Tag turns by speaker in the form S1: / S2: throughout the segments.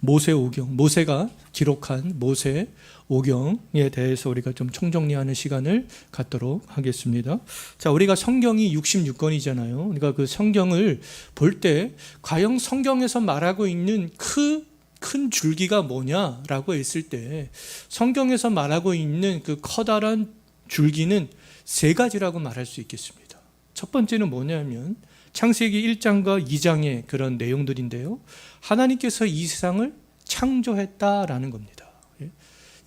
S1: 모세오경, 모세가 기록한 모세오경에 대해서 우리가 좀 총정리하는 시간을 갖도록 하겠습니다. 자, 우리가 성경이 66권이잖아요. 그러니까 그 성경을 볼 때 과연 성경에서 말하고 있는 큰 줄기가 뭐냐라고 했을 때 성경에서 말하고 있는 그 커다란 줄기는 세 가지라고 말할 수 있겠습니다. 첫 번째는 뭐냐면 창세기 1장과 2장의 그런 내용들인데요. 하나님께서 이 세상을 창조했다라는 겁니다.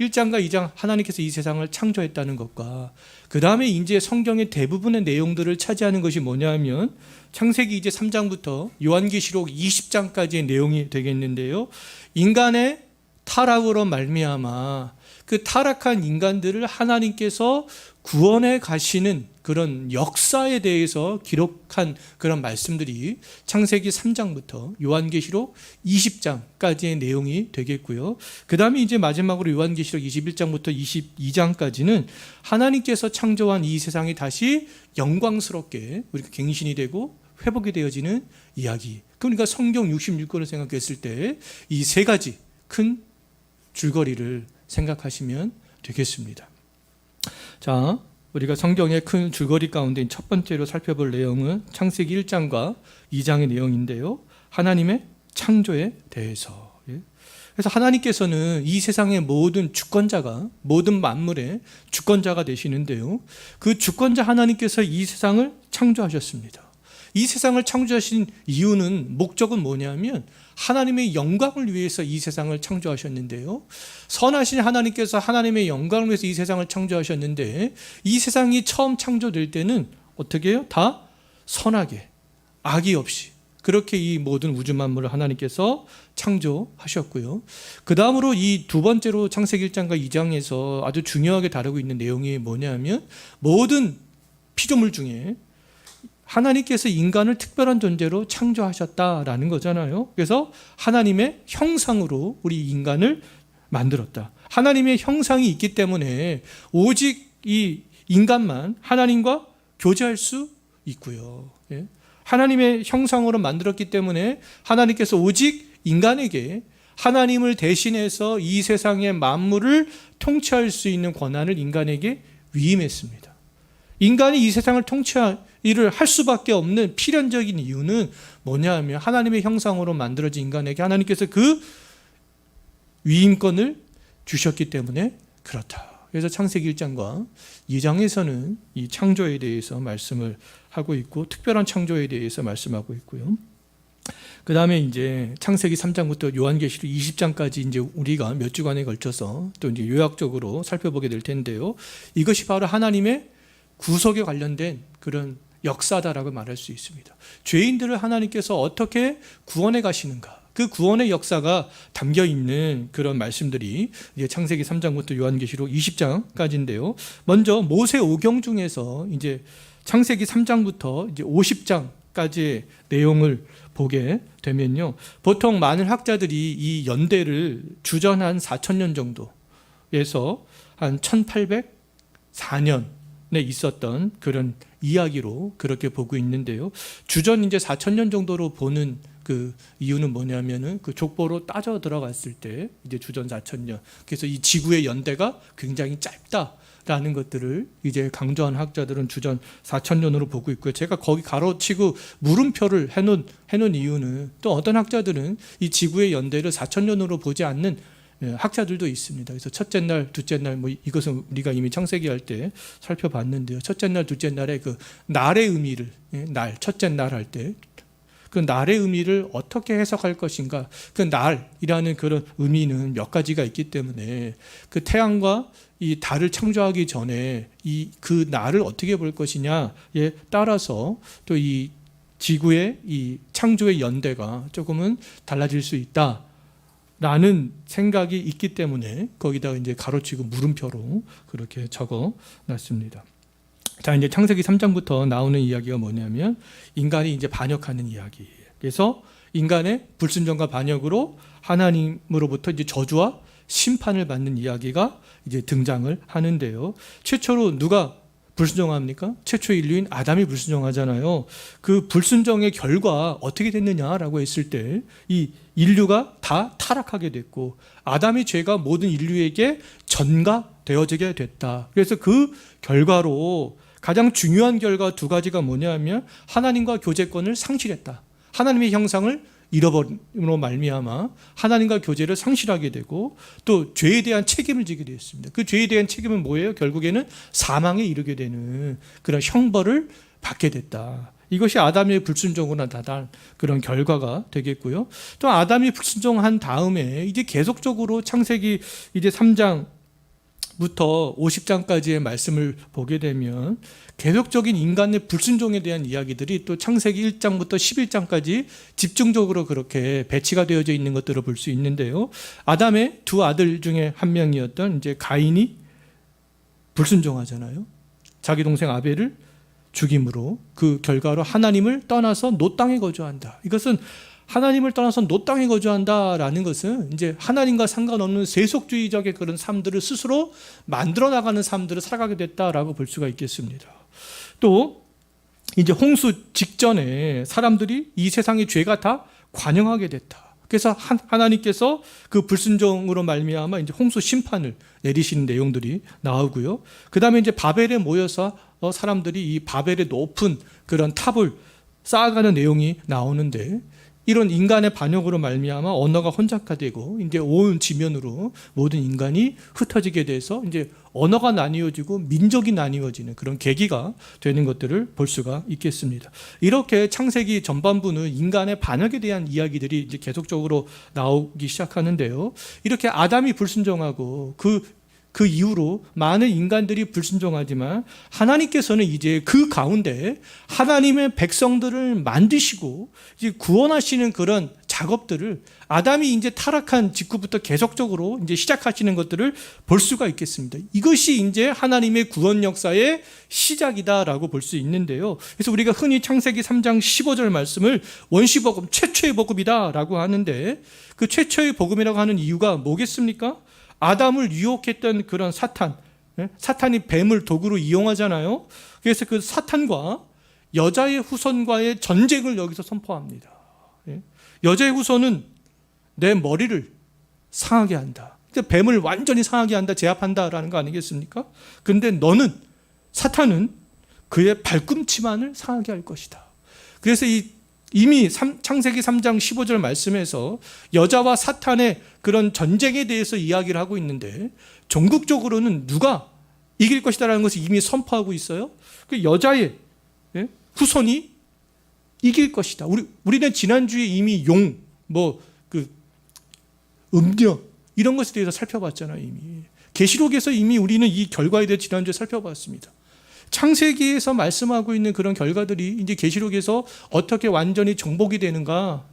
S1: 1장과 2장 하나님께서 이 세상을 창조했다는 것과 그 다음에 이제 성경의 대부분의 내용들을 차지하는 것이 뭐냐면 창세기 이제 3장부터 요한계시록 20장까지의 내용이 되겠는데요. 인간의 타락으로 말미암아 그 타락한 인간들을 하나님께서 구원해 가시는 그런 역사에 대해서 기록한 그런 말씀들이 창세기 3장부터 요한계시록 20장까지의 내용이 되겠고요. 그 다음에 이제 마지막으로 요한계시록 21장부터 22장까지는 하나님께서 창조한 이 세상이 다시 영광스럽게 우리가 갱신이 되고 회복이 되어지는 이야기. 그러니까 성경 66권을 생각했을 때 이 세 가지 큰 줄거리를 생각하시면 되겠습니다. 자, 우리가 성경의 큰 줄거리 가운데 첫 번째로 살펴볼 내용은 창세기 1장과 2장의 내용인데요. 하나님의 창조에 대해서. 그래서 하나님께서는 이 세상의 모든 주권자가, 모든 만물의 주권자가 되시는데요. 그 주권자 하나님께서 이 세상을 창조하셨습니다. 이 세상을 창조하신 이유는, 목적은 뭐냐면 하나님의 영광을 위해서 이 세상을 창조하셨는데요. 선하신 하나님께서 하나님의 영광을 위해서 이 세상을 창조하셨는데 이 세상이 처음 창조될 때는 어떻게 해요? 다 선하게, 악이 없이 그렇게 이 모든 우주 만물을 하나님께서 창조하셨고요. 그 다음으로 이 두 번째로 창세기 1장과 2장에서 아주 중요하게 다루고 있는 내용이 뭐냐면 모든 피조물 중에 하나님께서 인간을 특별한 존재로 창조하셨다라는 거잖아요. 그래서 하나님의 형상으로 우리 인간을 만들었다. 하나님의 형상이 있기 때문에 오직 이 인간만 하나님과 교제할 수 있고요. 하나님의 형상으로 만들었기 때문에 하나님께서 오직 인간에게 하나님을 대신해서 이 세상의 만물을 통치할 수 있는 권한을 인간에게 위임했습니다. 인간이 이 세상을 통치를 할 수밖에 없는 필연적인 이유는 뭐냐 하면 하나님의 형상으로 만들어진 인간에게 하나님께서 그 위임권을 주셨기 때문에 그렇다. 그래서 창세기 1장과 2장에서는 이 창조에 대해서 말씀을 하고 있고 특별한 창조에 대해서 말씀하고 있고요. 그 다음에 이제 창세기 3장부터 요한계시록 20장까지 이제 우리가 몇 주간에 걸쳐서 또 이제 요약적으로 살펴보게 될 텐데요. 이것이 바로 하나님의 구속에 관련된 그런 역사다라고 말할 수 있습니다. 죄인들을 하나님께서 어떻게 구원해 가시는가, 그 구원의 역사가 담겨 있는 그런 말씀들이 이제 창세기 3장부터 요한계시록 20장까지인데요. 먼저 모세오경 중에서 이제 창세기 3장부터 이제 50장까지의 내용을 보게 되면요. 보통 많은 학자들이 이 연대를 주전 한 4,000년 정도에서 한 1804년에 있었던 그런 이야기로 그렇게 보고 있는데요. 주전 이제 4,000년 정도로 보는 그 이유는 뭐냐면은 그 족보로 따져 들어갔을 때 이제 주전 4,000년. 그래서 이 지구의 연대가 굉장히 짧다라는 것들을 이제 강조한 학자들은 주전 4,000년으로 보고 있고요. 제가 거기 가로치고 물음표를 해놓은 이유는 또 어떤 학자들은 이 지구의 연대를 4,000년으로 보지 않는 학자들도 있습니다. 그래서 첫째 날, 둘째 날, 뭐 이것은 우리가 이미 창세기 할 때 살펴봤는데요. 첫째 날, 둘째 날의 그 날의 의미를, 날, 첫째 날 할 때 그 날의 의미를 어떻게 해석할 것인가. 그 날이라는 그런 의미는 몇 가지가 있기 때문에 그 태양과 이 달을 창조하기 전에 그 날을 어떻게 볼 것이냐에 따라서 또 이 지구의 이 창조의 연대가 조금은 달라질 수 있다. 라는 생각이 있기 때문에 거기다가 이제 가로치고 물음표로 그렇게 적어 놨습니다. 자, 이제 창세기 3장부터 나오는 이야기가 뭐냐면 인간이 이제 반역하는 이야기예요. 그래서 인간의 불순종과 반역으로 하나님으로부터 이제 저주와 심판을 받는 이야기가 이제 등장을 하는데요. 최초로 누가 불순종합니까? 최초의 인류인 아담이 불순종하잖아요. 그 불순종의 결과 어떻게 됐느냐라고 했을 때 이 인류가 다 타락하게 됐고 아담의 죄가 모든 인류에게 전가되어지게 됐다. 그래서 그 결과로 가장 중요한 결과 두 가지가 뭐냐면 하나님과 교제권을 상실했다. 하나님의 형상을 잃어버림으로 말미암아 하나님과 교제를 상실하게 되고 또 죄에 대한 책임을 지게 되었습니다. 그 죄에 대한 책임은 뭐예요? 결국에는 사망에 이르게 되는 그런 형벌을 받게 됐다. 이것이 아담의 불순종으로 나타난 그런 결과가 되겠고요. 또 아담이 불순종한 다음에 이제 계속적으로 창세기 이제 3장부터 50장까지의 말씀을 보게 되면 계속적인 인간의 불순종에 대한 이야기들이 또 창세기 1장부터 11장까지 집중적으로 그렇게 배치가 되어져 있는 것들을 볼 수 있는데요. 아담의 두 아들 중에 한 명이었던 이제 가인이 불순종하잖아요. 자기 동생 아벨을 죽임으로 그 결과로 하나님을 떠나서 노 땅에 거주한다. 이것은 하나님을 떠나서 노 땅에 거주한다라는 것은 이제 하나님과 상관없는 세속주의적인 그런 삶들을 스스로 만들어 나가는 삶들을 살아가게 됐다라고 볼 수가 있겠습니다. 또 이제 홍수 직전에 사람들이 이 세상의 죄가 다 관영하게 됐다. 그래서 하나님께서 그 불순종으로 말미암아 이제 홍수 심판을 내리시는 내용들이 나오고요. 그 다음에 이제 바벨에 모여서 사람들이 이 바벨의 높은 그런 탑을 쌓아가는 내용이 나오는데 이런 인간의 반역으로 말미암아 언어가 혼잡화되고 이제 온 지면으로 모든 인간이 흩어지게 돼서 이제 언어가 나뉘어지고 민족이 나뉘어지는 그런 계기가 되는 것들을 볼 수가 있겠습니다. 이렇게 창세기 전반부는 인간의 반역에 대한 이야기들이 이제 계속적으로 나오기 시작하는데요. 이렇게 아담이 불순종하고 그 이후로 많은 인간들이 불순종하지만 하나님께서는 이제 그 가운데 하나님의 백성들을 만드시고 이제 구원하시는 그런 작업들을 아담이 이제 타락한 직후부터 계속적으로 이제 시작하시는 것들을 볼 수가 있겠습니다. 이것이 이제 하나님의 구원 역사의 시작이다라고 볼 수 있는데요. 그래서 우리가 흔히 창세기 3장 15절 말씀을 원시복음, 최초의 복음이다라고 하는데 그 최초의 복음이라고 하는 이유가 뭐겠습니까? 아담을 유혹했던 그런 사탄이 뱀을 도구로 이용하잖아요. 그래서 그 사탄과 여자의 후손과의 전쟁을 여기서 선포합니다. 여자의 후손은 내 머리를 상하게 한다. 뱀을 완전히 상하게 한다, 제압한다라는 거 아니겠습니까? 근데 너는, 사탄은 그의 발꿈치만을 상하게 할 것이다. 그래서 이미 창세기 3장 15절 말씀에서 여자와 사탄의 그런 전쟁에 대해서 이야기를 하고 있는데 종국적으로는 누가 이길 것이다라는 것을 이미 선포하고 있어요. 그 여자의 후손이 이길 것이다. 우리는 지난주에 이미 음녀 이런 것에 대해서 살펴봤잖아요. 이미 계시록에서 이미 우리는 이 결과에 대해 지난주에 살펴봤습니다. 창세기에서 말씀하고 있는 그런 결과들이 이제 계시록에서 어떻게 완전히 정복이 되는가,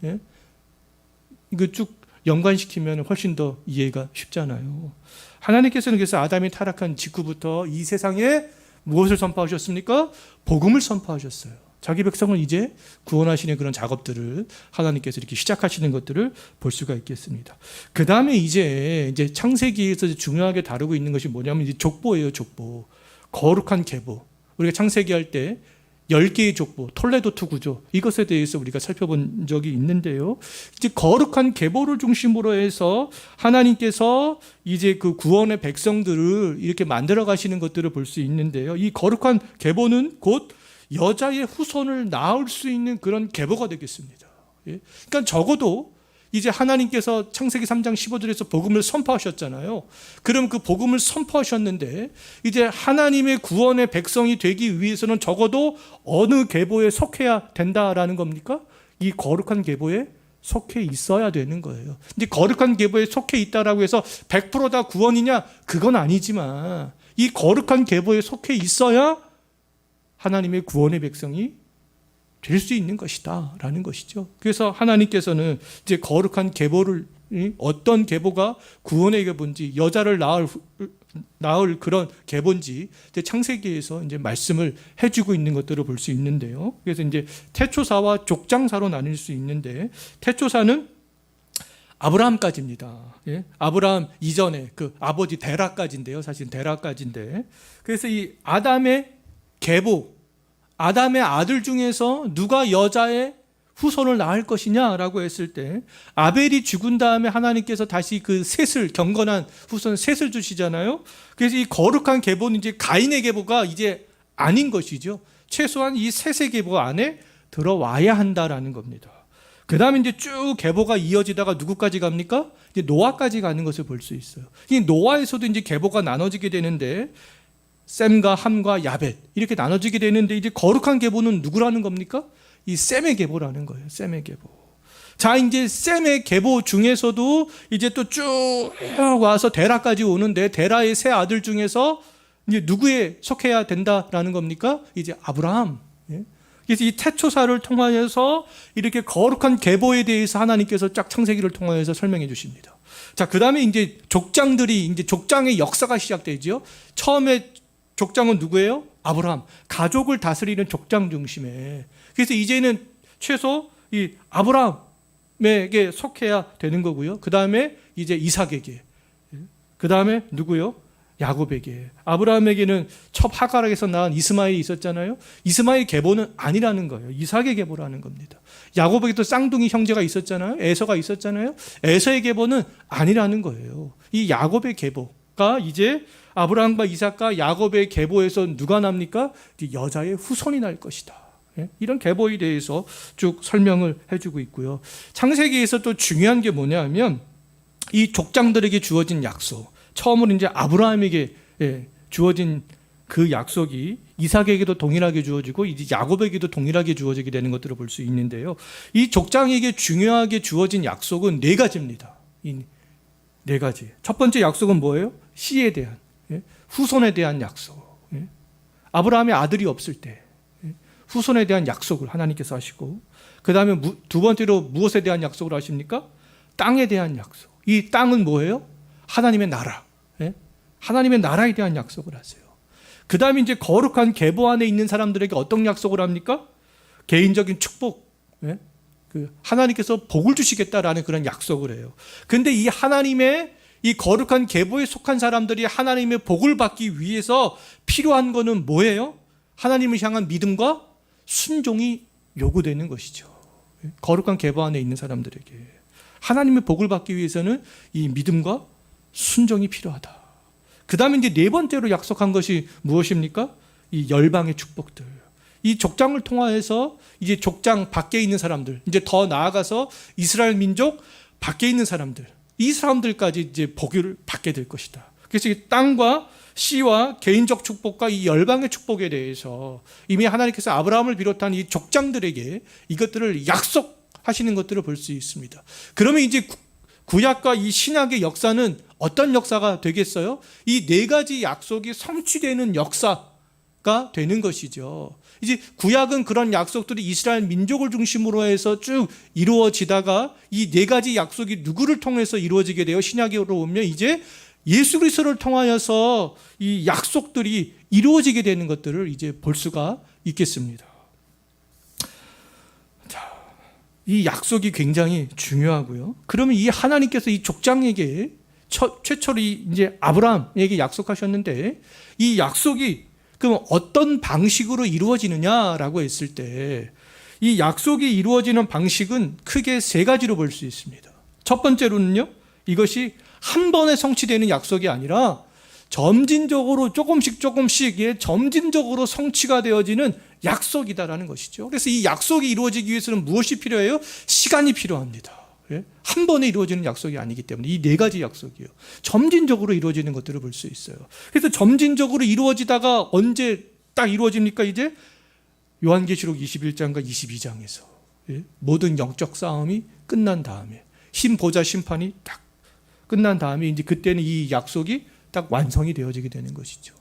S1: 이거 쭉 연관시키면 훨씬 더 이해가 쉽잖아요. 하나님께서는 그래서 아담이 타락한 직후부터 이 세상에 무엇을 선포하셨습니까? 복음을 선포하셨어요. 자기 백성을 이제 구원하시는 그런 작업들을 하나님께서 이렇게 시작하시는 것들을 볼 수가 있겠습니다. 그 다음에 이제 창세기에서 중요하게 다루고 있는 것이 뭐냐면 이제 족보예요, 족보. 거룩한 계보. 우리가 창세기 할 때 10개의 족보, 톨레도2 구조, 이것에 대해서 우리가 살펴본 적이 있는데요. 이제 거룩한 계보를 중심으로 해서 하나님께서 이제 그 구원의 백성들을 이렇게 만들어 가시는 것들을 볼 수 있는데요. 이 거룩한 계보는 곧 여자의 후손을 낳을 수 있는 그런 계보가 되겠습니다. 그러니까 적어도 이제 하나님께서 창세기 3장 15절에서 복음을 선포하셨잖아요. 그럼 그 복음을 선포하셨는데 이제 하나님의 구원의 백성이 되기 위해서는 적어도 어느 계보에 속해야 된다라는 겁니까? 이 거룩한 계보에 속해 있어야 되는 거예요. 근데 거룩한 계보에 속해 있다라고 해서 100%다 구원이냐? 그건 아니지만 이 거룩한 계보에 속해 있어야 하나님의 구원의 백성이 될 수 있는 것이다 라는 것이죠. 그래서 하나님께서는 이제 거룩한 계보를, 어떤 계보가 구원의 계보인지, 여자를 낳을 그런 계보인지 이제 창세기에서 이제 말씀을 해주고 있는 것들을 볼 수 있는데요. 그래서 이제 태초사와 족장사로 나눌 수 있는데, 태초사는 아브라함까지입니다. 아브라함 이전에 그 아버지 데라까지인데요. 사실 데라까지인데, 그래서 이 아담의 계보, 아담의 아들 중에서 누가 여자의 후손을 낳을 것이냐라고 했을 때 아벨이 죽은 다음에 하나님께서 다시 그 셋을, 경건한 후손 셋을 주시잖아요. 그래서 이 거룩한 계보는 이제 가인의 계보가 이제 아닌 것이죠. 최소한 이 셋의 계보 안에 들어와야 한다라는 겁니다. 그 다음에 이제 쭉 계보가 이어지다가 누구까지 갑니까? 이제 노아까지 가는 것을 볼 수 있어요. 이 노아에서도 이제 계보가 나눠지게 되는데 셈과 함과 야벳 이렇게 나눠지게 되는데 이제 거룩한 계보는 누구라는 겁니까? 이 셈의 계보라는 거예요. 셈의 계보. 자, 이제 셈의 계보 중에서도 이제 또 쭉 와서 데라까지 오는데 데라의 세 아들 중에서 이제 누구에 속해야 된다라는 겁니까? 이제 아브라함. 그래서 이 태초사를 통하여서 이렇게 거룩한 계보에 대해서 하나님께서 쫙 창세기를 통하여서 설명해 주십니다. 자, 그 다음에 이제 족장들이 이제 족장의 역사가 시작되죠. 처음에 족장은 누구예요? 아브라함. 가족을 다스리는 족장 중심에. 그래서 이제는 최소 이 아브라함에게 속해야 되는 거고요. 그 다음에 이제 이삭에게. 그 다음에 누구요? 야곱에게. 아브라함에게는 첩 하갈에서 낳은 이스마엘이 있었잖아요. 이스마엘 계보는 아니라는 거예요. 이삭의 계보라는 겁니다. 야곱에게도 쌍둥이 형제가 있었잖아요. 에서가 있었잖아요. 에서의 계보는 아니라는 거예요. 이 야곱의 계보가 이제 아브라함과 이삭과 야곱의 계보에서 누가 납니까? 여자의 후손이 날 것이다. 이런 계보에 대해서 쭉 설명을 해주고 있고요. 창세기에서 또 중요한 게 뭐냐면 이 족장들에게 주어진 약속. 처음으로 이제 아브라함에게 주어진 그 약속이 이삭에게도 동일하게 주어지고 이제 야곱에게도 동일하게 주어지게 되는 것들을 볼 수 있는데요. 이 족장에게 중요하게 주어진 약속은 네 가지입니다. 이 네 가지. 첫 번째 약속은 뭐예요? 씨에 대한, 후손에 대한 약속. 아브라함의 아들이 없을 때 후손에 대한 약속을 하나님께서 하시고, 그 다음에 두 번째로 무엇에 대한 약속을 하십니까? 땅에 대한 약속. 이 땅은 뭐예요? 하나님의 나라. 하나님의 나라에 대한 약속을 하세요. 그 다음에 이제 거룩한 계보 안에 있는 사람들에게 어떤 약속을 합니까? 개인적인 축복. 하나님께서 복을 주시겠다라는 그런 약속을 해요. 근데 이 하나님의 이 거룩한 계보에 속한 사람들이 하나님의 복을 받기 위해서 필요한 거는 뭐예요? 하나님을 향한 믿음과 순종이 요구되는 것이죠. 거룩한 계보 안에 있는 사람들에게 하나님의 복을 받기 위해서는 이 믿음과 순종이 필요하다. 그 다음에 이제 네 번째로 약속한 것이 무엇입니까? 이 열방의 축복들. 이 족장을 통하여서 이제 족장 밖에 있는 사람들, 이제 더 나아가서 이스라엘 민족 밖에 있는 사람들, 이 사람들까지 이제 복을 받게 될 것이다. 그래서 이 땅과 씨와 개인적 축복과 이 열방의 축복에 대해서 이미 하나님께서 아브라함을 비롯한 이 족장들에게 이것들을 약속하시는 것들을 볼 수 있습니다. 그러면 이제 구약과 이 신약의 역사는 어떤 역사가 되겠어요? 이 네 가지 약속이 성취되는 역사가 되는 것이죠. 이제 구약은 그런 약속들이 이스라엘 민족을 중심으로 해서 쭉 이루어지다가 이 네 가지 약속이 누구를 통해서 이루어지게 돼요? 신약으로 오면 이제 예수 그리스도를 통하여서 이 약속들이 이루어지게 되는 것들을 이제 볼 수가 있겠습니다. 자, 이 약속이 굉장히 중요하고요. 그러면 이 하나님께서 이 족장에게 최초로 이제 아브라함에게 약속하셨는데 이 약속이 그럼 어떤 방식으로 이루어지느냐라고 했을 때 이 약속이 이루어지는 방식은 크게 세 가지로 볼 수 있습니다. 첫 번째로는요, 이것이 한 번에 성취되는 약속이 아니라 점진적으로 조금씩 점진적으로 성취가 되어지는 약속이다라는 것이죠. 그래서 이 약속이 이루어지기 위해서는 무엇이 필요해요? 시간이 필요합니다. 한 번에 이루어지는 약속이 아니기 때문에 이 네 가지 약속이요, 점진적으로 이루어지는 것들을 볼 수 있어요. 그래서 점진적으로 이루어지다가 언제 딱 이루어집니까? 이제 요한계시록 21장과 22장에서 모든 영적 싸움이 끝난 다음에 힘 보자 심판이 딱 끝난 다음에 이제 그때는 이 약속이 딱 완성이 되어지게 되는 것이죠.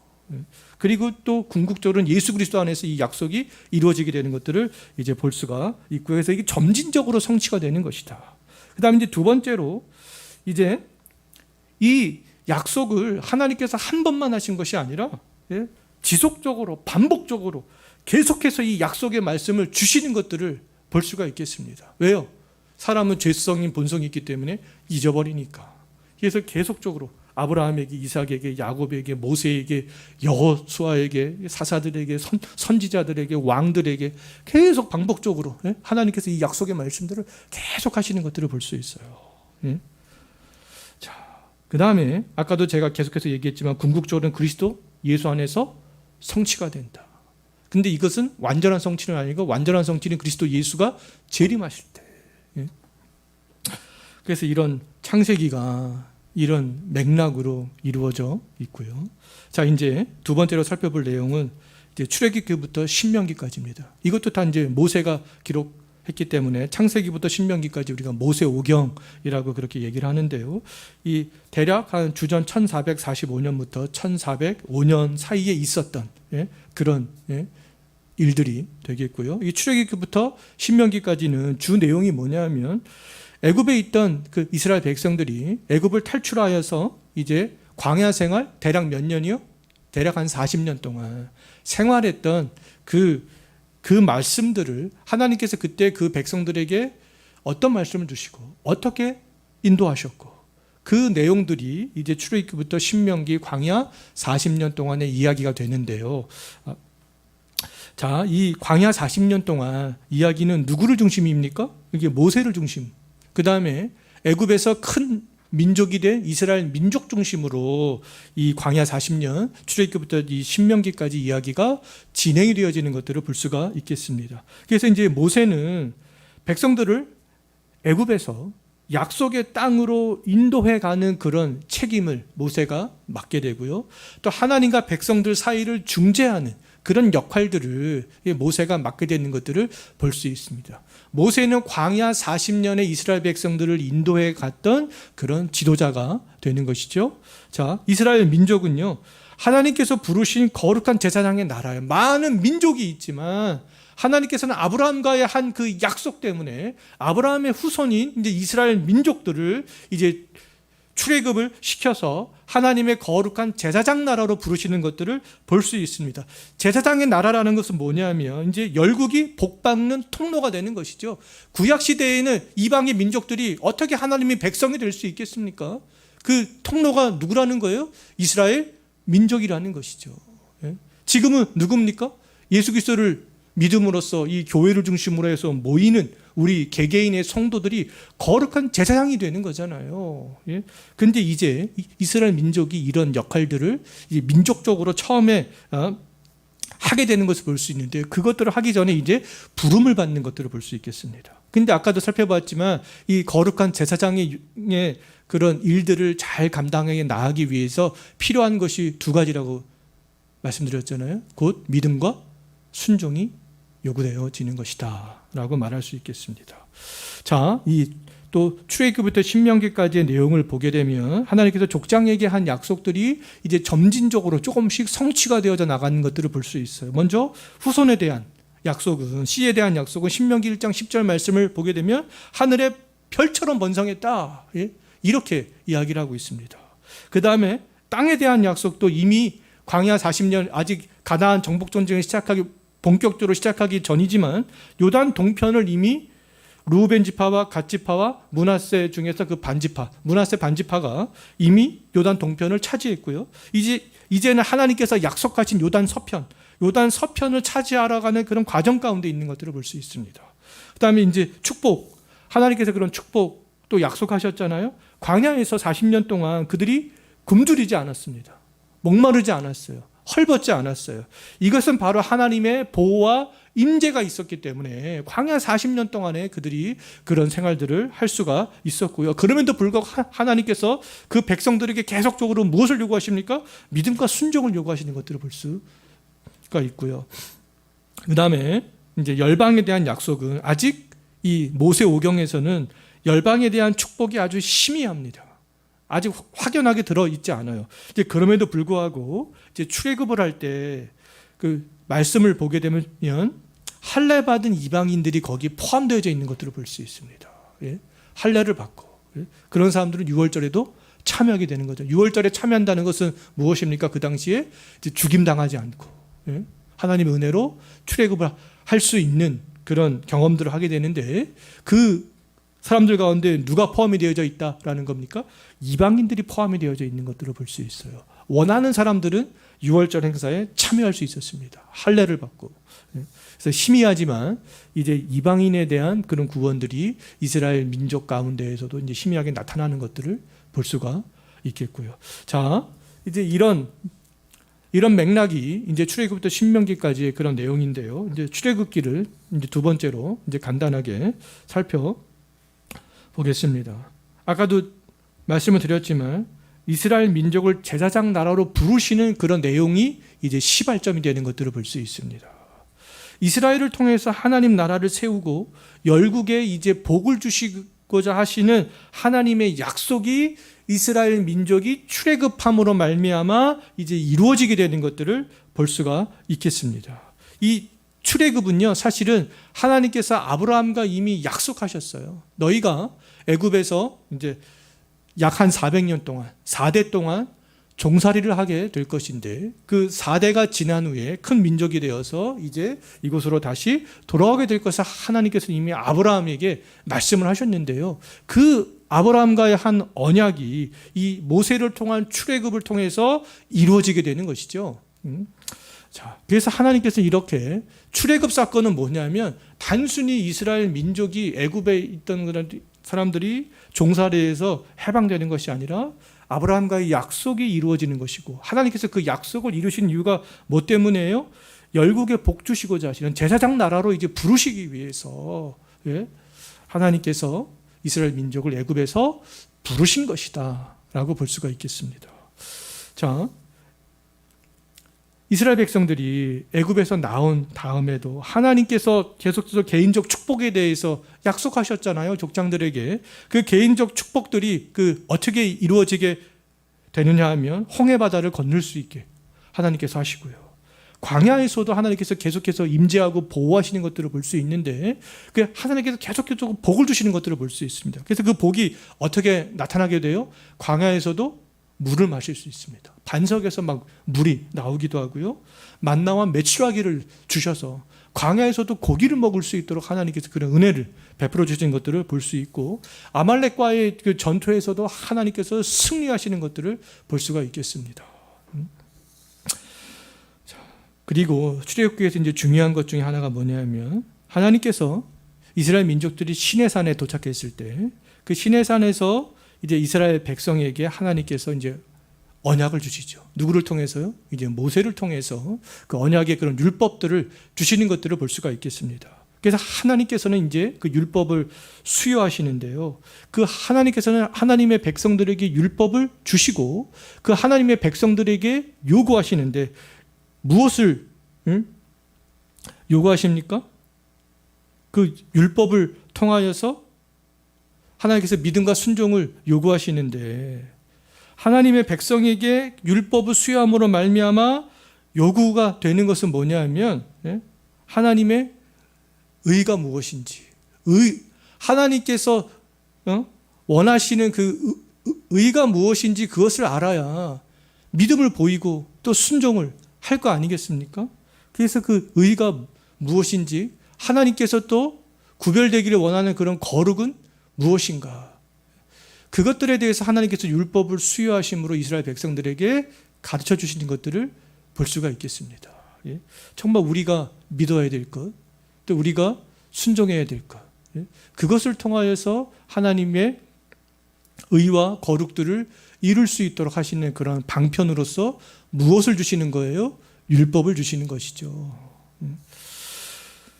S1: 그리고 또 궁극적으로는 예수 그리스도 안에서 이 약속이 이루어지게 되는 것들을 이제 볼 수가 있고요. 그래서 이게 점진적으로 성취가 되는 것이다. 그 다음에 이제 두 번째로 이제 이 약속을 하나님께서 한 번만 하신 것이 아니라 지속적으로 반복적으로 계속해서 이 약속의 말씀을 주시는 것들을 볼 수가 있겠습니다. 왜요? 사람은 죄성인 본성이 있기 때문에 잊어버리니까. 그래서 계속적으로 아브라함에게, 이삭에게, 야곱에게, 모세에게, 여호수아에게, 사사들에게, 선지자들에게, 왕들에게 계속 반복적으로 하나님께서 이 약속의 말씀들을 계속 하시는 것들을 볼 수 있어요. 자, 그 다음에 아까도 제가 계속해서 얘기했지만 궁극적으로는 그리스도 예수 안에서 성취가 된다. 근데 이것은 완전한 성취는 아니고 완전한 성취는 그리스도 예수가 재림하실 때. 그래서 이런 창세기가 이런 맥락으로 이루어져 있고요. 자, 이제 두 번째로 살펴볼 내용은 이제 출애굽기부터 신명기까지입니다. 이것도 다 이제 모세가 기록했기 때문에 창세기부터 신명기까지 우리가 모세오경이라고 그렇게 얘기를 하는데요. 이 대략 한 주전 1445년부터 1405년 사이에 있었던 그런 일들이 되겠고요. 이 출애굽기부터 신명기까지는 주 내용이 뭐냐면 애굽에 있던 그 이스라엘 백성들이 애굽을 탈출하여서 이제 광야 생활 대략 몇 년이요? 대략 한 40년 동안 생활했던 그 말씀들을 하나님께서 그때 그 백성들에게 어떤 말씀을 주시고 어떻게 인도하셨고 그 내용들이 이제 출애굽기부터 신명기 광야 40년 동안의 이야기가 되는데요. 자, 이 광야 40년 동안 이야기는 누구를 중심입니까? 이게 모세를 중심. 그 다음에 애굽에서 큰 민족이 된 이스라엘 민족 중심으로 이 광야 40년 출애굽부터 이 신명기까지 이야기가 진행이 되어지는 것들을 볼 수가 있겠습니다. 그래서 이제 모세는 백성들을 애굽에서 약속의 땅으로 인도해 가는 그런 책임을 모세가 맡게 되고요. 또 하나님과 백성들 사이를 중재하는 그런 역할들을 모세가 맡게 되는 것들을 볼 수 있습니다. 모세는 광야 40년의 이스라엘 백성들을 인도해 갔던 그런 지도자가 되는 것이죠. 자, 이스라엘 민족은요, 하나님께서 부르신 거룩한 제사장의 나라예요. 많은 민족이 있지만 하나님께서는 아브라함과의 한 그 약속 때문에 아브라함의 후손인 이제 이스라엘 민족들을 이제 출애굽을 시켜서 하나님의 거룩한 제사장 나라로 부르시는 것들을 볼 수 있습니다. 제사장의 나라라는 것은 뭐냐면 이제 열국이 복받는 통로가 되는 것이죠. 구약 시대에는 이방의 민족들이 어떻게 하나님의 백성이 될 수 있겠습니까? 그 통로가 누구라는 거예요? 이스라엘 민족이라는 것이죠. 지금은 누굽니까? 예수 그리스도를 믿음으로써 이 교회를 중심으로 해서 모이는 우리 개개인의 성도들이 거룩한 제사장이 되는 거잖아요. 그런데 이제 이스라엘 민족이 이런 역할들을 이제 민족적으로 처음에 하게 되는 것을 볼 수 있는데 그것들을 하기 전에 이제 부름을 받는 것들을 볼 수 있겠습니다. 근데 아까도 살펴봤지만 이 거룩한 제사장의 그런 일들을 잘 감당해 나가기 위해서 필요한 것이 두 가지라고 말씀드렸잖아요. 곧 믿음과 순종이 요구되어지는 것이다 라고 말할 수 있겠습니다. 자, 이 또 출애굽부터 신명기까지의 내용을 보게 되면 하나님께서 족장에게 한 약속들이 이제 점진적으로 조금씩 성취가 되어져 나가는 것들을 볼 수 있어요. 먼저 후손에 대한 약속은, 씨에 대한 약속은 신명기 1장 10절 말씀을 보게 되면 하늘의 별처럼 번성했다, 이렇게 이야기를 하고 있습니다. 그 다음에 땅에 대한 약속도 이미 광야 40년 아직 가나안 정복 전쟁을 본격적으로 시작하기 전이지만 요단 동편을 이미 루벤 지파와 갓 지파와 므낫세 중에서 그 반지파, 므낫세 반지파가 이미 요단 동편을 차지했고요. 이제는 하나님께서 약속하신 요단 서편을 차지하러 가는 그런 과정 가운데 있는 것들을 볼 수 있습니다. 그다음에 이제 축복, 하나님께서 그런 축복도 약속하셨잖아요. 광야에서 40년 동안 그들이 굶주리지 않았습니다. 목마르지 않았어요. 헐벗지 않았어요. 이것은 바로 하나님의 보호와 임재가 있었기 때문에 광야 40년 동안에 그들이 그런 생활들을 할 수가 있었고요. 그럼에도 불구하고 하나님께서 그 백성들에게 계속적으로 무엇을 요구하십니까? 믿음과 순종을 요구하시는 것들을 볼 수가 있고요. 그 다음에 이제 열방에 대한 약속은 아직 이 모세오경에서는 열방에 대한 축복이 아주 희미합니다. 아직 확연하게 들어있지 않아요. 이제 그럼에도 불구하고 이제 출애굽을 할 때 그 말씀을 보게 되면 할례 받은 이방인들이 거기 포함되어져 있는 것들을 볼 수 있습니다. 할례를 받고 그런 사람들은 유월절에도 참여하게 되는 거죠. 유월절에 참여한다는 것은 무엇입니까? 그 당시에 이제 죽임당하지 않고 하나님의 은혜로 출애굽을 할 수 있는 그런 경험들을 하게 되는데 그 사람들 가운데 누가 포함이 되어져 있다라는 겁니까? 이방인들이 포함이 되어져 있는 것들을 볼 수 있어요. 원하는 사람들은 6월절 행사에 참여할 수 있었습니다. 할례를 받고. 그래서 희미하지만 이제 이방인에 대한 그런 구원들이 이스라엘 민족 가운데에서도 이제 희미하게 나타나는 것들을 볼 수가 있겠고요. 자, 이제 이런 맥락이 이제 출애굽부터 신명기까지의 그런 내용인데요. 이제 출애굽기를 이제 두 번째로 이제 간단하게 살펴보겠습니다. 아까도 말씀을 드렸지만 이스라엘 민족을 제사장 나라로 부르시는 그런 내용이 이제 시발점이 되는 것들을 볼 수 있습니다. 이스라엘을 통해서 하나님 나라를 세우고 열국에 이제 복을 주시고자 하시는 하나님의 약속이 이스라엘 민족이 출애굽함으로 말미암아 이제 이루어지게 되는 것들을 볼 수가 있겠습니다. 이 출애굽은요, 사실은 하나님께서 아브라함과 이미 약속하셨어요. 너희가 애굽에서 이제 약 한 400년 동안 4대 동안 종살이를 하게 될 것인데 그 4대가 지난 후에 큰 민족이 되어서 이제 이곳으로 다시 돌아오게 될 것을 하나님께서 이미 아브라함에게 말씀을 하셨는데요. 그 아브라함과의 한 언약이 이 모세를 통한 출애굽을 통해서 이루어지게 되는 것이죠. 자, 그래서 하나님께서 이렇게 출애굽 사건은 뭐냐면 단순히 이스라엘 민족이 애굽에 있던 그런 사람들이 종살이에서 해방되는 것이 아니라 아브라함과의 약속이 이루어지는 것이고 하나님께서 그 약속을 이루신 이유가 뭐 때문이에요? 열국에 복 주시고자 하시는 제사장 나라로 이제 부르시기 위해서 하나님께서 이스라엘 민족을 애굽에서 부르신 것이다 라고 볼 수가 있겠습니다. 자, 이스라엘 백성들이 애굽에서 나온 다음에도 하나님께서 계속해서 개인적 축복에 대해서 약속하셨잖아요. 족장들에게. 그 개인적 축복들이 어떻게 이루어지게 되느냐 하면 홍해 바다를 건널 수 있게 하나님께서 하시고요. 광야에서도 하나님께서 계속해서 임재하고 보호하시는 것들을 볼 수 있는데 하나님께서 계속해서 복을 주시는 것들을 볼 수 있습니다. 그래서 그 복이 어떻게 나타나게 돼요? 광야에서도 물을 마실 수 있습니다. 반석에서 막 물이 나오기도 하고요. 만나와 메추라기를 주셔서 광야에서도 고기를 먹을 수 있도록 하나님께서 그런 은혜를 베풀어 주신 것들을 볼 수 있고 아말렉과의 그 전투에서도 하나님께서 승리하시는 것들을 볼 수가 있겠습니다. 그리고 출애굽기에서 이제 중요한 것 중에 하나가 뭐냐면 하나님께서 이스라엘 민족들이 시내산에 도착했을 때 그 시내산에서 이제 이스라엘 백성에게 하나님께서 이제 언약을 주시죠. 누구를 통해서요? 이제 모세를 통해서 그 언약의 그런 율법들을 주시는 것들을 볼 수가 있겠습니다. 그래서 하나님께서는 이제 그 율법을 수여하시는데요. 그 하나님께서는 하나님의 백성들에게 율법을 주시고 그 하나님의 백성들에게 요구하시는데 무엇을 요구하십니까? 그 율법을 통하여서 하나님께서 믿음과 순종을 요구하시는데 하나님의 백성에게 율법을 수여함으로 말미암아 요구가 되는 것은 뭐냐 하면 하나님의 의가 무엇인지 하나님께서 원하시는 그 의가 무엇인지 그것을 알아야 믿음을 보이고 또 순종을 할 거 아니겠습니까? 그래서 그 의가 무엇인지 하나님께서 또 구별되기를 원하는 그런 거룩은 무엇인가? 그것들에 대해서 하나님께서 율법을 수여하심으로 이스라엘 백성들에게 가르쳐 주시는 것들을 볼 수가 있겠습니다. 정말 우리가 믿어야 될 것, 또 우리가 순종해야 될 것, 그것을 통하여서 하나님의 의와 거룩들을 이룰 수 있도록 하시는 그런 방편으로서 무엇을 주시는 거예요? 율법을 주시는 것이죠.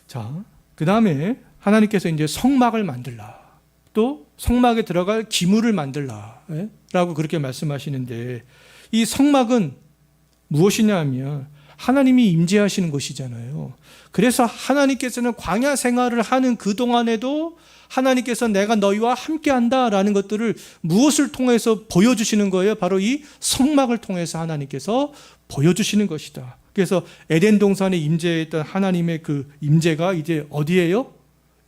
S1: 자, 그 다음에 하나님께서 이제 성막을 만들라. 또 성막에 들어갈 기물을 만들라 라고 그렇게 말씀하시는데 이 성막은 무엇이냐 하면 하나님이 임재하시는 곳이잖아요. 그래서 하나님께서는 광야 생활을 하는 그동안에도 하나님께서 내가 너희와 함께한다라는 것들을 무엇을 통해서 보여주시는 거예요? 바로 이 성막을 통해서 하나님께서 보여주시는 것이다. 그래서 에덴 동산에 임재했던 하나님의 그 임재가 이제 어디예요?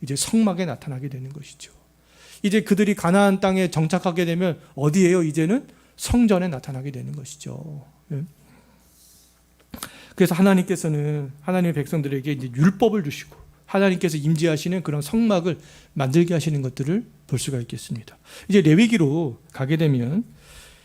S1: 이제 성막에 나타나게 되는 것이죠. 이제 그들이 가나안 땅에 정착하게 되면 어디예요? 이제는 성전에 나타나게 되는 것이죠. 그래서 하나님께서는 하나님의 백성들에게 이제 율법을 주시고 하나님께서 임재하시는 그런 성막을 만들게 하시는 것들을 볼 수가 있겠습니다. 이제 레위기로 가게 되면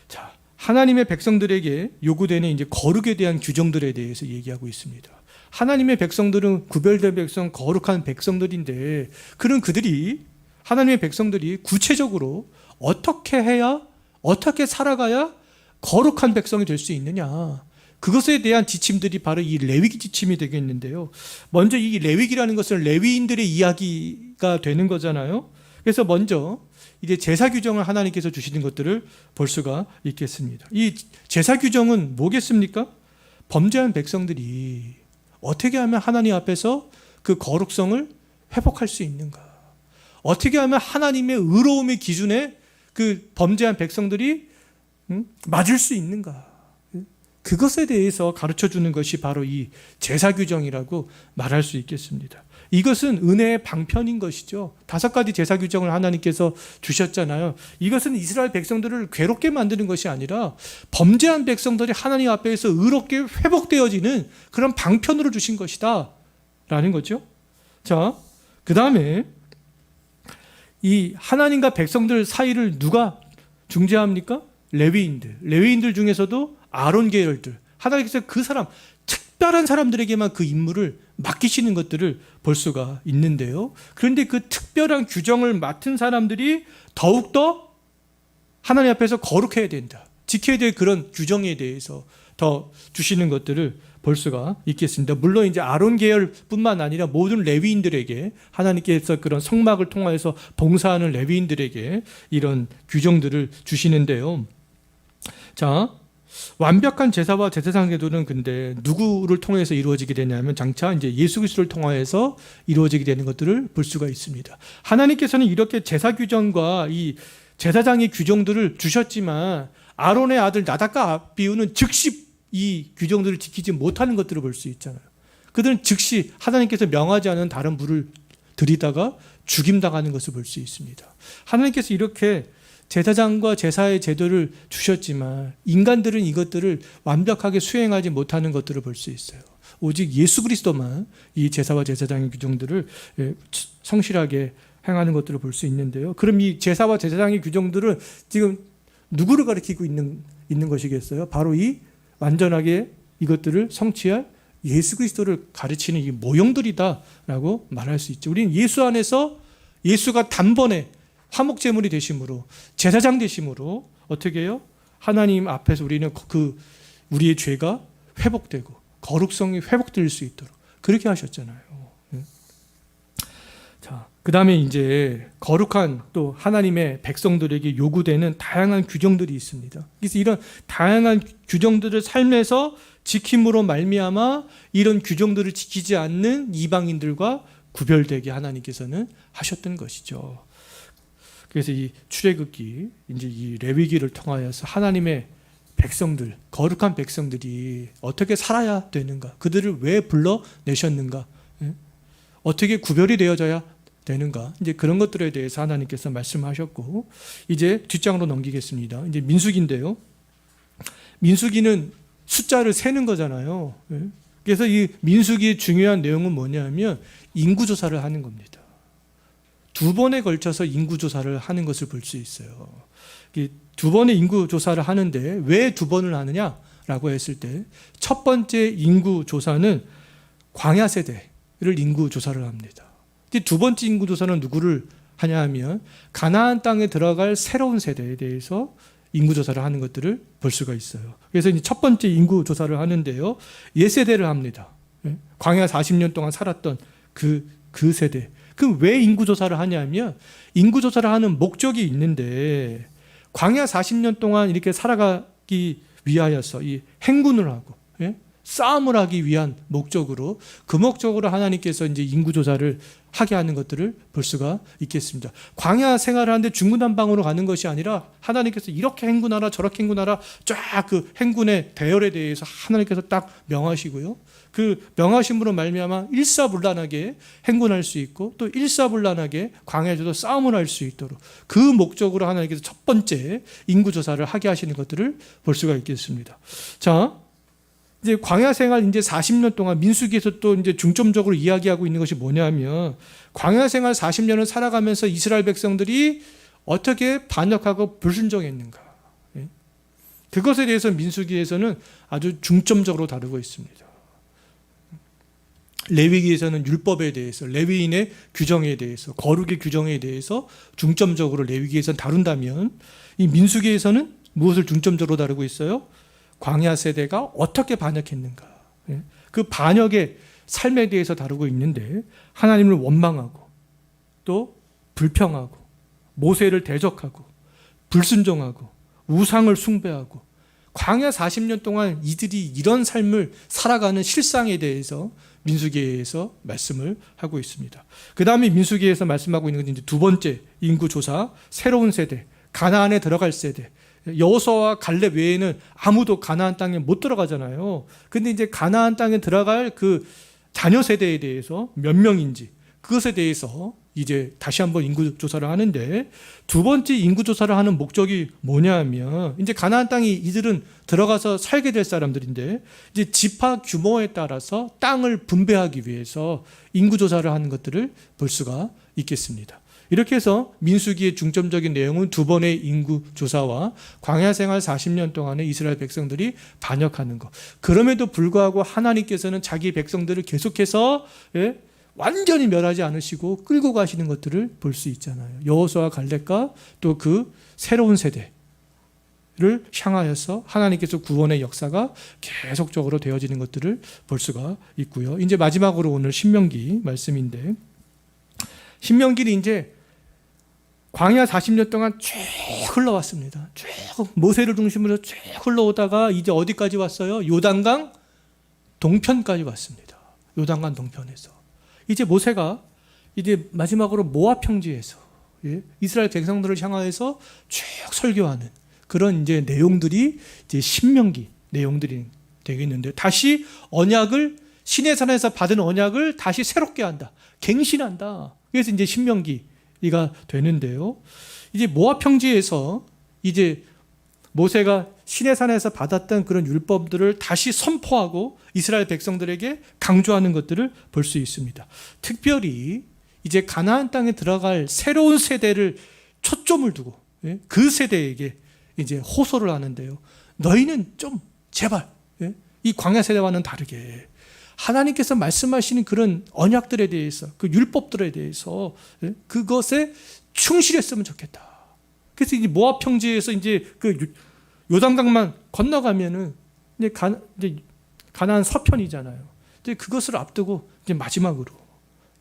S1: 자, 하나님의 백성들에게 요구되는 이제 거룩에 대한 규정들에 대해서 얘기하고 있습니다. 하나님의 백성들은 구별된 백성, 거룩한 백성들인데 그런 그들이 하나님의 백성들이 구체적으로 어떻게 해야 어떻게 살아가야 거룩한 백성이 될 수 있느냐, 그것에 대한 지침들이 바로 이 레위기 지침이 되겠는데요. 먼저 이 레위기라는 것은 레위인들의 이야기가 되는 거잖아요. 그래서 먼저 이제 제사 규정을 하나님께서 주시는 것들을 볼 수가 있겠습니다. 이 제사 규정은 뭐겠습니까? 범죄한 백성들이 어떻게 하면 하나님 앞에서 그 거룩성을 회복할 수 있는가? 어떻게 하면 하나님의 의로움의 기준에 그 범죄한 백성들이 맞을 수 있는가? 그것에 대해서 가르쳐주는 것이 바로 이 제사 규정이라고 말할 수 있겠습니다. 이것은 은혜의 방편인 것이죠. 5가지 제사 규정을 하나님께서 주셨잖아요. 이것은 이스라엘 백성들을 괴롭게 만드는 것이 아니라 범죄한 백성들이 하나님 앞에서 의롭게 회복되어지는 그런 방편으로 주신 것이다 라는 거죠. 자, 그 다음에 이 하나님과 백성들 사이를 누가 중재합니까? 레위인들 중에서도 아론 계열들, 하나님께서 그 사람, 특별한 사람들에게만 그 임무를 맡기시는 것들을 볼 수가 있는데요. 그런데 그 특별한 규정을 맡은 사람들이 더욱더 하나님 앞에서 거룩해야 된다, 지켜야 될 그런 규정에 대해서 더 주시는 것들을 볼 수가 있겠습니다. 물론 이제 아론 계열뿐만 아니라 모든 레위인들에게 하나님께서 그런 성막을 통하여서 봉사하는 레위인들에게 이런 규정들을 주시는데요. 자, 완벽한 제사와 제사상 제도는 근데 누구를 통해서 이루어지게 되냐면 장차 이제 예수 그리스도를 통하여서 이루어지게 되는 것들을 볼 수가 있습니다. 하나님께서는 이렇게 제사 규정과 이 제사장의 규정들을 주셨지만 아론의 아들 나답과 아비후는 즉시 이 규정들을 지키지 못하는 것들을 볼 수 있잖아요. 그들은 즉시 하나님께서 명하지 않은 다른 불을 들이다가 죽임당하는 것을 볼 수 있습니다. 하나님께서 이렇게 제사장과 제사의 제도를 주셨지만 인간들은 이것들을 완벽하게 수행하지 못하는 것들을 볼 수 있어요. 오직 예수 그리스도만 이 제사와 제사장의 규정들을 성실하게 행하는 것들을 볼 수 있는데요. 그럼 이 제사와 제사장의 규정들은 지금 누구를 가리키고 있는 것이겠어요? 바로 이 완전하게 이것들을 성취할 예수 그리스도를 가르치는 이 모형들이다라고 말할 수 있죠. 우리는 예수 안에서 예수가 단번에 화목제물이 되심으로, 제사장 되심으로 어떻게 해요? 하나님 앞에서 우리는 우리의 죄가 회복되고 거룩성이 회복될 수 있도록 그렇게 하셨잖아요. 자, 그 다음에 이제 거룩한 또 하나님의 백성들에게 요구되는 다양한 규정들이 있습니다. 그래서 이런 다양한 규정들을 삶에서 지킴으로 말미암아 이런 규정들을 지키지 않는 이방인들과 구별되게 하나님께서는 하셨던 것이죠. 그래서 이 출애굽기, 이제 이 레위기를 통하여서 하나님의 백성들, 거룩한 백성들이 어떻게 살아야 되는가, 그들을 왜 불러내셨는가, 어떻게 구별이 되어져야 되는가, 이제 그런 것들에 대해서 하나님께서 말씀하셨고, 이제 뒷장으로 넘기겠습니다. 이제 민수기인데요. 민수기는 숫자를 세는 거잖아요. 그래서 이 민수기의 중요한 내용은 뭐냐면 인구조사를 하는 겁니다. 2번에 걸쳐서 인구조사를 하는 것을 볼 수 있어요. 2번의 인구조사를 하는데 왜 2번을 하느냐라고 했을 때 첫 번째 인구조사는 광야 세대를 인구조사를 합니다. 두 번째 인구조사는 누구를 하냐 하면 가나안 땅에 들어갈 새로운 세대에 대해서 인구조사를 하는 것들을 볼 수가 있어요. 그래서 이제 첫 번째 인구조사를 하는데요. 옛세대를 합니다. 광야 40년 동안 살았던 그 세대. 왜 인구조사를 하냐면 인구조사를 하는 목적이 있는데 광야 40년 동안 이렇게 살아가기 위하여서 이 행군을 하고 싸움을 하기 위한 목적으로 그 목적으로 하나님께서 이제 인구조사를 하게 하는 것들을 볼 수가 있겠습니다. 광야 생활을 하는데 중구난방으로 가는 것이 아니라 하나님께서 이렇게 행군하라 저렇게 행군하라 쫙 그 행군의 대열에 대해서 하나님께서 딱 명하시고요. 그 명하심으로 말미암아 일사불란하게 행군할 수 있고 또 일사불란하게 광야에서도 싸움을 할 수 있도록 그 목적으로 하나님께서 첫 번째 인구조사를 하게 하시는 것들을 볼 수가 있겠습니다. 자, 이제 광야 생활 이제 40년 동안 민수기에서 또 이제 중점적으로 이야기하고 있는 것이 뭐냐면 광야 생활 40년을 살아가면서 이스라엘 백성들이 어떻게 반역하고 불순종했는가. 그것에 대해서 민수기에서는 아주 중점적으로 다루고 있습니다. 레위기에서는 율법에 대해서, 레위인의 규정에 대해서, 거룩의 규정에 대해서 중점적으로 레위기에서는 다룬다면 이 민수기에서는 무엇을 중점적으로 다루고 있어요? 광야 세대가 어떻게 반역했는가. 그 반역의 삶에 대해서 다루고 있는데 하나님을 원망하고 또 불평하고 모세를 대적하고 불순종하고 우상을 숭배하고 광야 40년 동안 이들이 이런 삶을 살아가는 실상에 대해서 민수기에서 말씀을 하고 있습니다. 그 다음에 민수기에서 말씀하고 있는 건 이제 두 번째 인구조사, 새로운 세대, 가나안에 들어갈 세대. 여호수아와 갈렙 외에는 아무도 가나안 땅에 못 들어가잖아요. 근데 이제 가나안 땅에 들어갈 그 자녀 세대에 대해서 몇 명인지 그것에 대해서 이제 다시 한번 인구조사를 하는데 두 번째 인구조사를 하는 목적이 뭐냐 하면 이제 가나안 땅이 이들은 들어가서 살게 될 사람들인데 이제 지파 규모에 따라서 땅을 분배하기 위해서 인구조사를 하는 것들을 볼 수가 있겠습니다. 이렇게 해서 민수기의 중점적인 내용은 두 번의 인구조사와 광야 생활 40년 동안에 이스라엘 백성들이 반역하는 것. 그럼에도 불구하고 하나님께서는 자기 백성들을 계속해서 완전히 멸하지 않으시고 끌고 가시는 것들을 볼 수 있잖아요. 여호수아와 갈렙과 또 그 새로운 세대를 향하여서 하나님께서 구원의 역사가 계속적으로 되어지는 것들을 볼 수가 있고요. 이제 마지막으로 오늘 신명기 말씀인데 신명기는 이제 광야 40년 동안 쭉 흘러왔습니다. 쭉 모세를 중심으로 쭉 흘러오다가 이제 어디까지 왔어요? 요단강 동편까지 왔습니다. 요단강 동편에서. 이제 모세가 이제 마지막으로 모압 평지에서 이스라엘 백성들을 향하여서 쭉 설교하는 그런 이제 내용들이 이제 신명기 내용들이 되겠는데 다시 언약을 시내산에서 받은 언약을 다시 새롭게 한다. 갱신한다. 그래서 이제 신명기가 되는데요. 이제 모압 평지에서 이제 모세가 시내산에서 받았던 그런 율법들을 다시 선포하고 이스라엘 백성들에게 강조하는 것들을 볼 수 있습니다. 특별히 이제 가나안 땅에 들어갈 새로운 세대를 초점을 두고 그 세대에게 이제 호소를 하는데요. 너희는 좀 제발 이 광야 세대와는 다르게 하나님께서 말씀하시는 그런 언약들에 대해서 그 율법들에 대해서 그것에 충실했으면 좋겠다. 그래서 이제 모압 평지에서 이제 그 요단강만 건너가면은 이제 가나안 서편이잖아요. 이제 그것을 앞두고 이제 마지막으로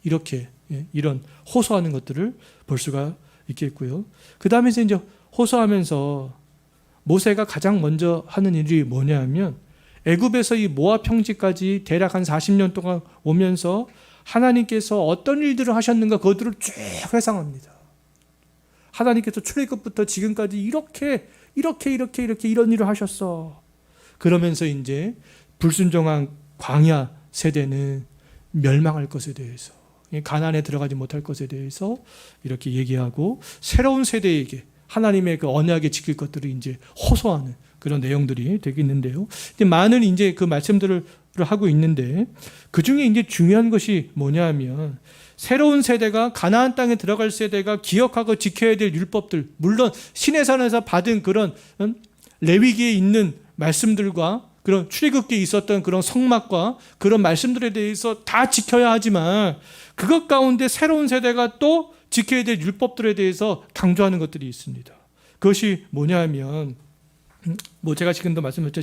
S1: 이렇게 이런 호소하는 것들을 볼 수가 있겠고요. 그 다음에 이제 호소하면서 모세가 가장 먼저 하는 일이 뭐냐면 애굽에서 이 모압 평지까지 대략 한 40년 동안 오면서 하나님께서 어떤 일들을 하셨는가 그것들을 쭉 회상합니다. 하나님께서 출애굽부터 지금까지 이렇게 이런 일을 하셨어. 그러면서 이제 불순종한 광야 세대는 멸망할 것에 대해서 가나안에 들어가지 못할 것에 대해서 이렇게 얘기하고 새로운 세대에게 하나님의 그 언약에 지킬 것들을 이제 호소하는 그런 내용들이 되겠는데요. 많은 이제 그 말씀들을 하고 있는데 그 중에 이제 중요한 것이 뭐냐면 새로운 세대가 가나안 땅에 들어갈 세대가 기억하고 지켜야 될 율법들, 물론 시내산에서 받은 그런 레위기에 있는 말씀들과 그런 출애굽기에 있었던 그런 성막과 그런 말씀들에 대해서 다 지켜야 하지만 그것 가운데 새로운 세대가 또 지켜야 될 율법들에 대해서 강조하는 것들이 있습니다. 그것이 뭐냐면 제가 지금도 말씀드렸죠.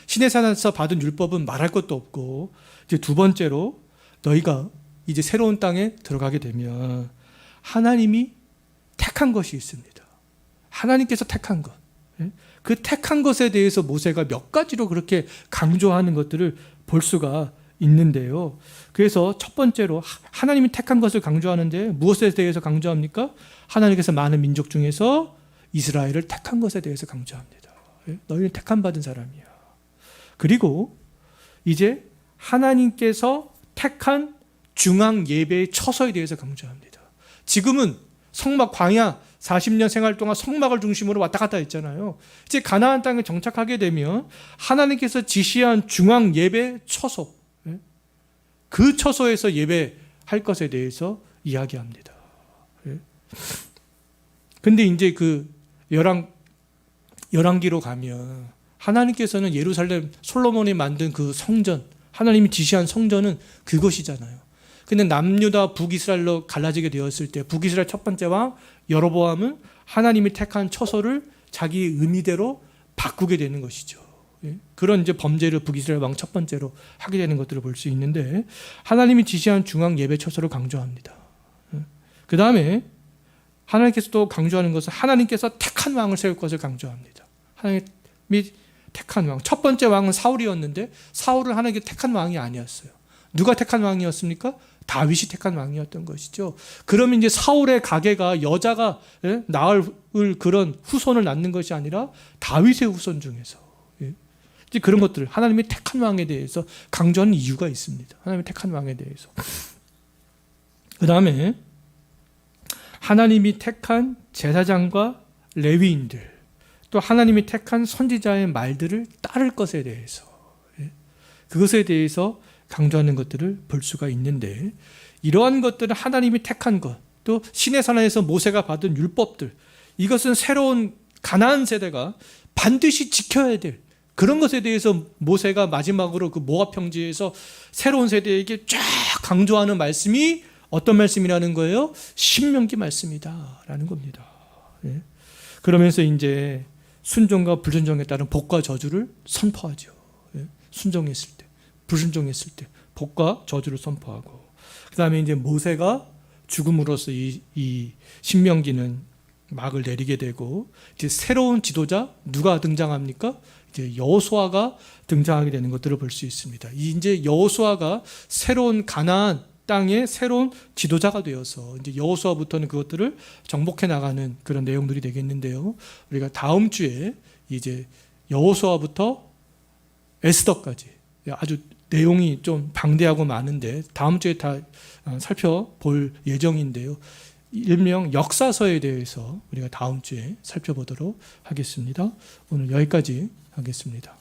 S1: 시내산에서 받은 율법은 말할 것도 없고 이제 두 번째로 너희가 이제 새로운 땅에 들어가게 되면 하나님이 택한 것이 있습니다. 하나님께서 택한 것. 그 택한 것에 대해서 모세가 몇 가지로 그렇게 강조하는 것들을 볼 수가 있는데요. 그래서 첫 번째로 하나님이 택한 것을 강조하는데 무엇에 대해서 강조합니까? 하나님께서 많은 민족 중에서 이스라엘을 택한 것에 대해서 강조합니다. 너희는 택함 받은 사람이야. 그리고 이제 하나님께서 택한 중앙 예배의 처소에 대해서 강조합니다. 지금은 성막 광야 40년 생활 동안 성막을 중심으로 왔다 갔다 했잖아요. 이제 가나안 땅에 정착하게 되면 하나님께서 지시한 중앙 예배 처소, 그 처소에서 예배할 것에 대해서 이야기합니다. 근데 이제 그 열왕기로 가면 하나님께서는 예루살렘 솔로몬이 만든 그 성전, 하나님이 지시한 성전은 그것이잖아요. 근데 남유다 북이스라엘로 갈라지게 되었을 때 북이스라엘 첫 번째 왕 여로보암은 하나님이 택한 처소를 자기 의미대로 바꾸게 되는 것이죠. 그런 이제 범죄를 북이스라엘 왕 첫 번째로 하게 되는 것들을 볼 수 있는데, 하나님이 지시한 중앙 예배 처소를 강조합니다. 그 다음에 하나님께서 또 강조하는 것은 하나님께서 택한 왕을 세울 것을 강조합니다. 하나님이 택한 왕, 첫 번째 왕은 사울이었는데 사울은 하나님께 택한 왕이 아니었어요. 누가 택한 왕이었습니까? 다윗이 택한 왕이었던 것이죠. 그러면 이제 사울의 가계가 여자가 낳을 그런 후손을 낳는 것이 아니라 다윗의 후손 중에서 이제 그런 것들, 하나님이 택한 왕에 대해서 강조하는 이유가 있습니다. 하나님이 택한 왕에 대해서. 그 다음에 하나님이 택한 제사장과 레위인들, 또 하나님이 택한 선지자의 말들을 따를 것에 대해서, 그것에 대해서 강조하는 것들을 볼 수가 있는데, 이러한 것들은 하나님이 택한 것, 또 시내산에서 모세가 받은 율법들, 이것은 새로운 가나안 세대가 반드시 지켜야 될 그런 것에 대해서 모세가 마지막으로 그 모압 평지에서 새로운 세대에게 쫙 강조하는 말씀이 어떤 말씀이라는 거예요? 신명기 말씀이다라는 겁니다. 그러면서 이제 순종과 불순종에 따른 복과 저주를 선포하죠. 순종했을 때, 불순종했을 때 복과 저주를 선포하고, 그 다음에 이제 모세가 죽음으로써 이 신명기는 막을 내리게 되고, 이제 새로운 지도자 누가 등장합니까? 이제 여호수아가 등장하게 되는 것들을 볼 수 있습니다. 이제 여호수아가 새로운 가나안 땅의 새로운 지도자가 되어서 이제 여호수아부터는 그것들을 정복해 나가는 그런 내용들이 되겠는데요. 우리가 다음 주에 이제 여호수아부터 에스더까지 아주 내용이 좀 방대하고 많은데 다음 주에 다 살펴볼 예정인데요. 일명 역사서에 대해서 우리가 다음 주에 살펴보도록 하겠습니다. 오늘 여기까지 하겠습니다.